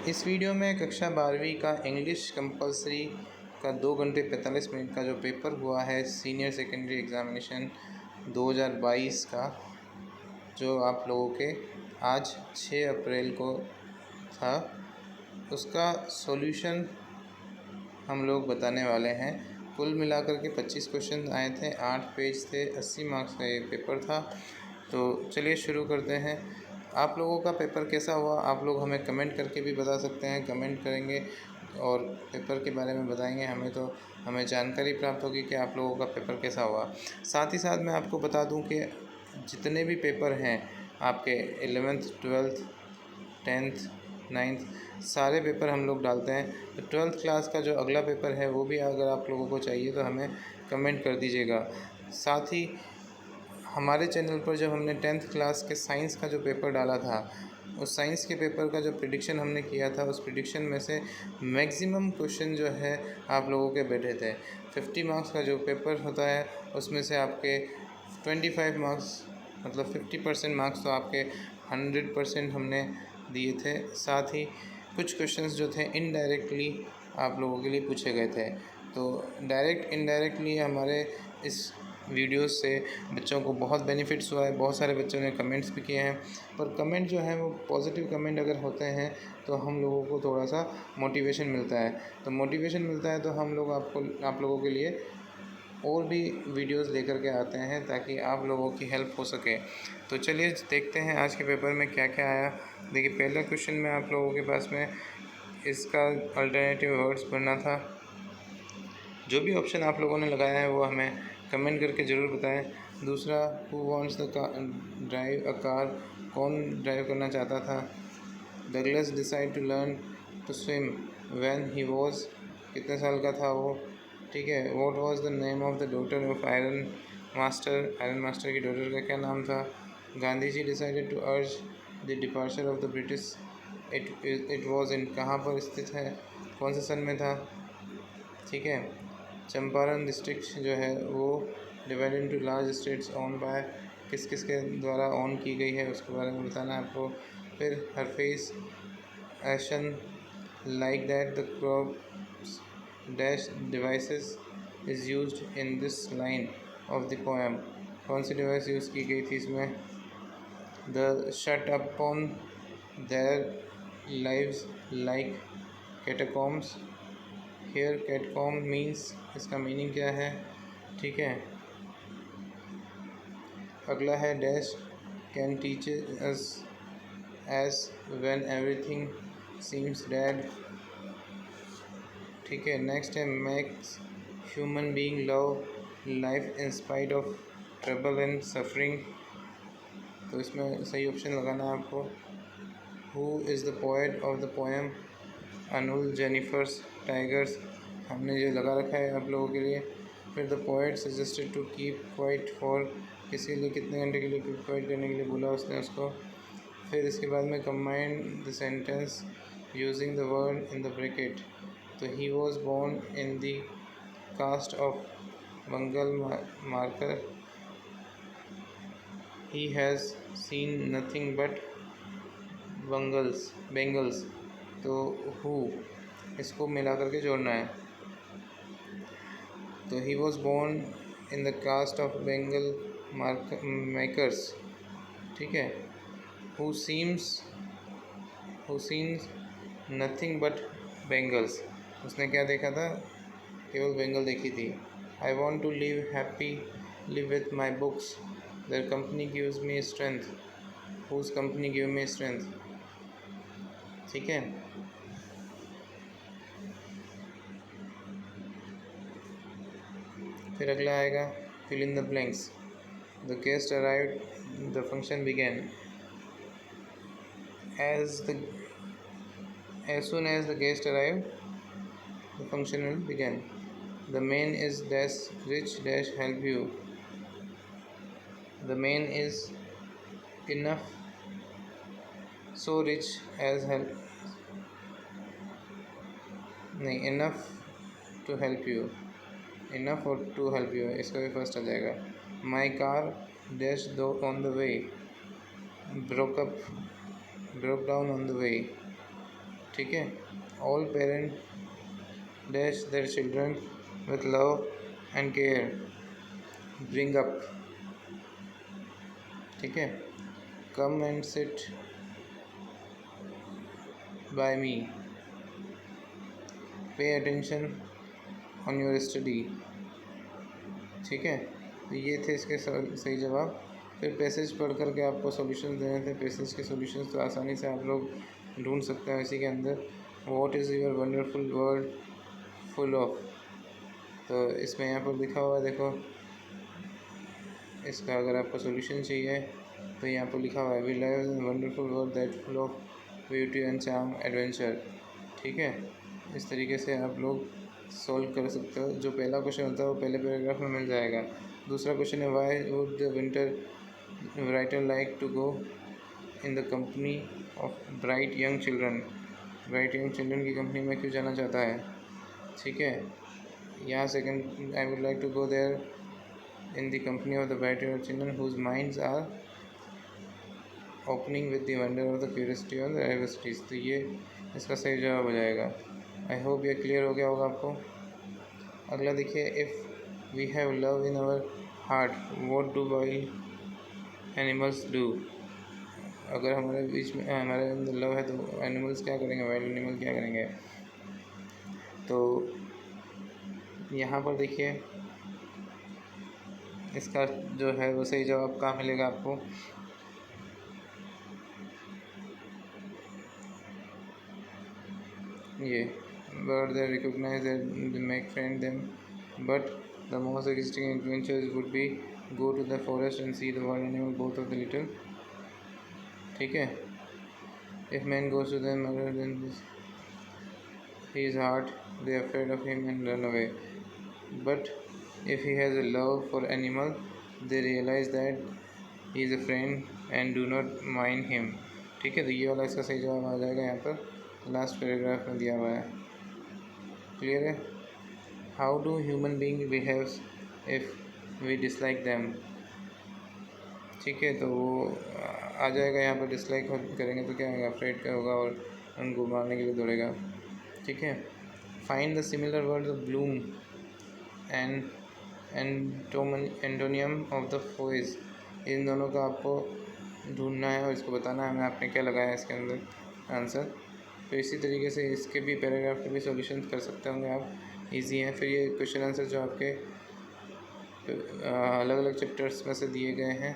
इस वीडियो में कक्षा 12वीं का इंग्लिश कंपलसरी का 2 घंटे 45 मिनट का जो पेपर हुआ है सीनियर सेकेंडरी एग्ज़ामिनेशन 2022 का, जो आप लोगों के आज 6 अप्रैल को था, उसका सॉल्यूशन हम लोग बताने वाले हैं। कुल मिलाकर के 25 क्वेश्चन आए थे, 8 पेज थे, 80 मार्क्स का ये पेपर था। तो चलिए शुरू करते हैं। आप लोगों का पेपर कैसा हुआ आप लोग हमें कमेंट करके भी बता सकते हैं। कमेंट करेंगे और पेपर के बारे में बताएंगे हमें जानकारी प्राप्त होगी कि आप लोगों का पेपर कैसा हुआ। साथ ही साथ मैं आपको बता दूं कि जितने भी पेपर हैं आपके 11th 12th 10th 9th सारे पेपर हम लोग डालते हैं। तो 12th क्लास का जो अगला पेपर है वो भी अगर आप लोगों को चाहिए तो हमें कमेंट कर दीजिएगा। साथ ही हमारे चैनल पर जब हमने 10th क्लास के साइंस का जो पेपर डाला था, उस साइंस के पेपर का जो प्रिडिक्शन हमने किया था, उस प्रिडिक्शन में से मैक्सिमम क्वेश्चन जो है आप लोगों के बैठे थे। 50 मार्क्स का जो पेपर होता है उसमें से आपके 25 मार्क्स मतलब 50% मार्क्स तो आपके 100% हमने दिए थे। साथ ही कुछ क्वेश्चंस जो थे इनडायरेक्टली आप लोगों के लिए पूछे गए थे। तो डायरेक्ट इनडायरेक्टली हमारे इस वीडियोस से बच्चों को बहुत बेनिफिट्स हुआ है। बहुत सारे बच्चों ने कमेंट्स भी किए हैं, पर कमेंट जो है वो पॉजिटिव कमेंट अगर होते हैं तो हम लोगों को थोड़ा सा मोटिवेशन मिलता है। तो मोटिवेशन मिलता है तो हम लोग आप लोगों के लिए और भी वीडियोस लेकर के आते हैं ताकि आप लोगों की हेल्प हो सके। तो चलिए देखते हैं आज के पेपर में क्या क्या आया। देखिए, पहला क्वेश्चन में आप लोगों के पास में इसका अल्टरनेटिव वर्ड्स पढ़ना था। जो भी ऑप्शन आप लोगों ने लगाया है वो हमें कमेंट करके ज़रूर बताएं। दूसरा, who wants the drive a car, कौन ड्राइव करना चाहता था। Douglas decide to learn to swim when he was, कितने साल का था वो। ठीक है। What was the name of the daughter of iron master की डॉटर का क्या नाम था। Gandhi ji decided to urge the departure of the British, it was in, कहाँ पर स्थित है, कौन से सन में था। ठीक है। चंपारण डिस्ट्रिक्ट जो है वो divided into large states one by, किस किस के द्वारा ओन की गई है उसके बारे में बताना है आपको। फिर हर फेस एशन like that the crops dash devices is used in this line of the poem, कौन सी डिवाइस यूज़ की गई थी इसमें। The shut upon their lives like catacombs, here catacomb means, इसका मीनिंग क्या है। ठीक है। अगला है dash can teach us as when everything seems dead. ठीक है। नेक्स्ट है makes human being love life in spite of trouble and suffering, तो इसमें सही ऑप्शन लगाना है आपको। Who is the poet of the poem Anul Jennifer's tigers, हमने जो लगा रखा है आप लोगों के लिए। फिर the poet suggested to keep quiet for, किसके लिए, कितने घंटे के लिए कीप क्वाइट करने के लिए बोला उसने उसको। फिर इसके बाद में combine the sentence using the word in the bracket, तो he was born in the caste of bangle maker, he has seen nothing but bangles, तो हु इसको मिला करके जोड़ना है। तो he was born in the caste of bangle makers. ठीक है। हु सीन्स नथिंग बट बेंगल्स, उसने क्या देखा था, केवल बेंगल देखी थी। I want to live with my books, their company gives me strength, whose company give me strength. ठीक है। फिर अगला आएगा fill in the blanks. The guest arrived, the function began, as soon as the guest arrived the function will begin. The man is dash rich dash help you, the man is enough so rich as help, नहीं, enough to help you, enough or to help you, इसका भी first आ जाएगा। My car dash on the way, broke down on the way। ठीक है। All parent dash their children with love and care, bring up, ठीक है। Come and sit by me, pay attention on your study, ठीक है। तो ये थे इसके सही जवाब। फिर पैसेज पढ़ करके आपको सॉल्यूशन देने थे। पैसेज के सॉल्यूशंस तो आसानी से आप लोग ढूंढ सकते हैं इसी के अंदर। What is your wonderful world full of, तो इसमें यहाँ पर लिखा हुआ है, देखो इसका अगर आपको सॉल्यूशन चाहिए तो यहाँ पर लिखा हुआ है, we live in wonderful world that full of beauty and charm adventure, ठीक है। इस तरीके से आप लोग सॉल्व कर सकते हो। जो पहला क्वेश्चन होता है वो पहले पैराग्राफ में मिल जाएगा। दूसरा क्वेश्चन है, why would the winter writer like to go in the company of bright young children, bright young children की कंपनी में क्यों जाना चाहता है, ठीक है। यहाँ second, I would like to go there in the company of the bright young children whose minds are opening with the wonder of the curiosity और द डाइवर्सिटीज, तो ये इसका सही जवाब हो जाएगा। आई होप ये क्लियर हो गया होगा आपको। अगला देखिए, if we have love in our heart what do wild animals do, अगर हमारे बीच में हमारे अंदर लव है तो एनिमल्स क्या करेंगे, वाइल्ड एनिमल क्या करेंगे। तो यहाँ पर देखिए इसका जो है वो सही जवाब कहाँ मिलेगा आपको। ये bird they recognize that they make friend them, but the most existing adventures would be go to the forest and see the wild animal, both of the little, ठीक है। if man goes to the mother then his heart they are afraid of him and run away, but if he has a love for animal they realize that he is a friend and do not mind him, ठीक है। तो ये वाला इसका सही जवाब आ जाएगा यहाँ पर लास्ट पैराग्राफ में दिया हुआ है, क्लियर है। How do human being behaves if we dislike them, ठीक है। तो वो आ जाएगा यहाँ पर, डिसलाइक करेंगे तो क्या होगा, अफ्रेड का होगा और उनको मारने के लिए दौड़ेगा, ठीक है। Find the similar word bloom and antonym of the foes, इन दोनों का आपको ढूंढना है और इसको बताना है हमें आपने क्या लगाया है इसके अंदर आंसर। तो इसी तरीके से इसके भी पैराग्राफ के भी सॉल्यूशन कर सकते होंगे आप, इजी हैं। फिर ये क्वेश्चन आंसर जो आपके अलग अलग चैप्टर्स में से दिए गए हैं।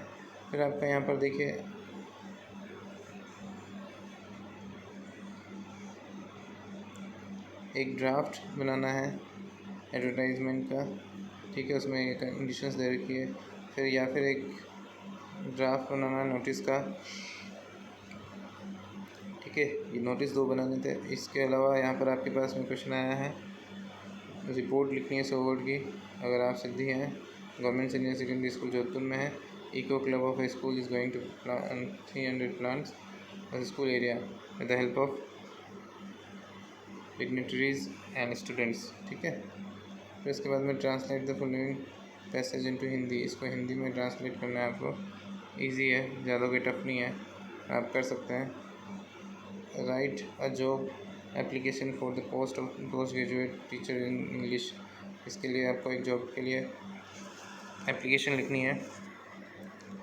फिर आपका यहाँ पर देखिए एक ड्राफ्ट बनाना है एडवर्टाइजमेंट का, ठीक है, उसमें कंडीशंस दे रखी है। फिर या फिर एक ड्राफ्ट बनाना है नोटिस का, ठीक है। ये नोटिस 2 बनाने थे। इसके अलावा यहाँ पर आपके पास में क्वेश्चन आया है, रिपोर्ट लिखनी है 100 वर्ड की। अगर आप सिद्धि हैं, government senior secondary school Jodhpur में है, eco club of a school is going to plant 300 plants in school area with the help of dignitaries and students, ठीक है। फिर इसके बाद में translate the following passage into Hindi, इसको हिंदी में ट्रांसलेट करना है आपको। इजी है, ज़्यादा कोई टफ नहीं है, आप कर सकते हैं। Right a job application for the post of post graduate teacher in English, इसके लिए आपको एक जॉब के लिए एप्लीकेशन लिखनी है,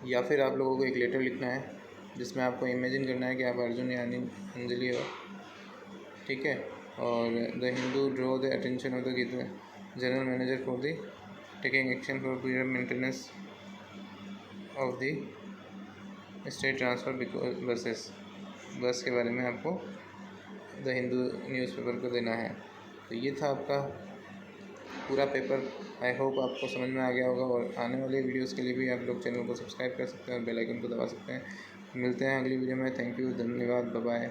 या फिर आप लोगों को एक लेटर लिखना है जिसमें आपको इमेजिन करना है कि आप अर्जुन या अंजलि हो, ठीक है। और the Hindu draw the attention of the general manager for the taking action for period maintenance of the state transport bus के बारे में आपको द हिंदू न्यूज़पेपर को देना है। तो ये था आपका पूरा पेपर। आई होप आपको समझ में आ गया होगा, और आने वाले वीडियोस के लिए भी आप लोग चैनल को सब्सक्राइब कर सकते हैं और बेल आइकन को दबा सकते हैं। मिलते हैं अगली वीडियो में। थैंक यू, धन्यवाद, बाय बाय।